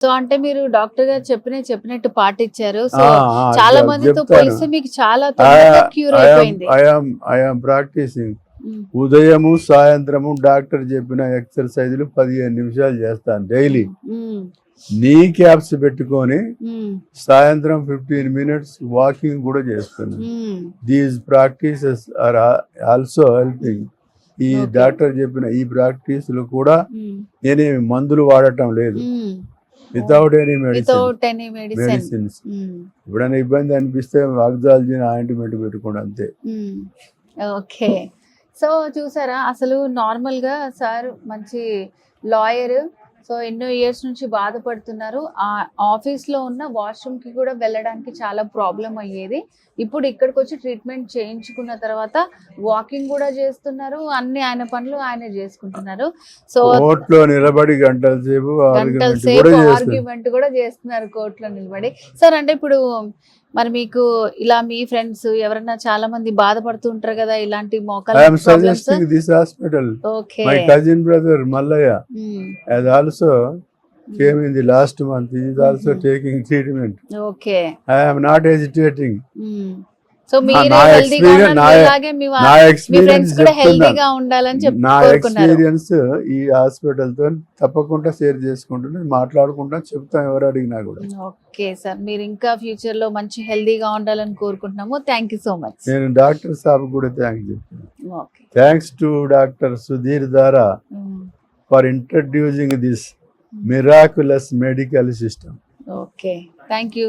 So అంటే మీరు doctor గారు చెప్పినట్టు పాటించారు. సో ఆ, ఆ, చాలా మందితో చెప్తాను. పోలిస్తే మీకు చాలా తొందరగా క్యూర్ అయిపోయింది. I am practising. ఉమ్, ఉదయము సాయంత్రము డాక్టర్ చెప్పిన ఎక్సర్సైజులు 15 నిమిషాలు చేస్తాను డైలీ. ఉమ్, నీ క్యాప్స్ పెట్టుకొని ఉమ్, సాయంత్రం 15 మినిట్స్ వాకింగ్ కూడా చేస్తున్నాను. Um, these practices are also helping. ఈ Okay. డాక్టర్ చెప్పిన ఈ ప్రాక్టీసులు కూడా ఉమ్, నేనేమి మందులు వాడటం లేదు. Um. Without any medicine without any medicine. Medicines. ఎప్పుడైనా ఇబ్బంది అనిపిస్తే ఆక్సాలజిన్ ఆయింట్మెంట్ పెట్టుకోండి అంతే. ఓకే. సో చూసారా అసలు నార్మల్ గా సార్ మంచి లాయర్. సో ఎన్నో ఇయర్స్ నుంచి బాధపడుతున్నారు. ఆ ఆఫీస్ లో ఉన్న వాష్రూమ్ కి కూడా వెళ్ళడానికి చాలా ప్రాబ్లం అయ్యేది. ఇప్పుడు ఇక్కడికి వచ్చి ట్రీట్మెంట్ చేయించుకున్న తర్వాత వాకింగ్ కూడా చేస్తున్నారు. అన్ని ఆయన పనులు ఆయన చేసుకుంటున్నారు. సో కోర్టులో నిలబడి గంటల సేపు గంటల ఆర్గ్యుమెంట్ సేపు కూడా చేస్తారు. ఆర్గ్యుమెంట్ కూడా చేస్తున్నారు కోర్టులో నిలబడి. సార్ అంటే ఇప్పుడు మరి మీకు ఇలా మీ ఫ్రెండ్స్ ఎవరైనా చాలా మంది బాధపడుతూ ఉంటారు కదా ఇలాంటి మోకాళ్ళ I'm problems. Suggesting this hospital. Okay. My cousin brother Mallaya has also came in the last month. He is also taking treatment. Okay. I am not hesitating. So మీరే నా హెల్దీగా experience- ఉన్నారు, నా- మీలాగే మీ నా మీ ఎక్స్పీరియన్స్ ఫ్రెండ్స్ కూడా చెప్తున్నా. హెల్దీగా ఉండాలని నా కోరుకున్నారు. ఎక్స్పీరియన్స్ ఈ హాస్పిటల్ తో తప్పకుండా షేర్ చేసుకుంటున్నా, మాట్లాడుకుంటా చెప్తాం ఎవరు అడిగినా కూడా. ఓకే సార్, మీరు ఇంకా ఫ్యూచర్ లో మంచి హెల్దీగా ఉండాలని కోరుకుంటున్నాము. Thank you so much. నేను డాక్టర్ సాబ్ కూడా థ్యాంక్స్ చెప్తాను. Okay. Thanks to doctor Sudhir Dara for introducing this miraculous medical system. Okay, thank you.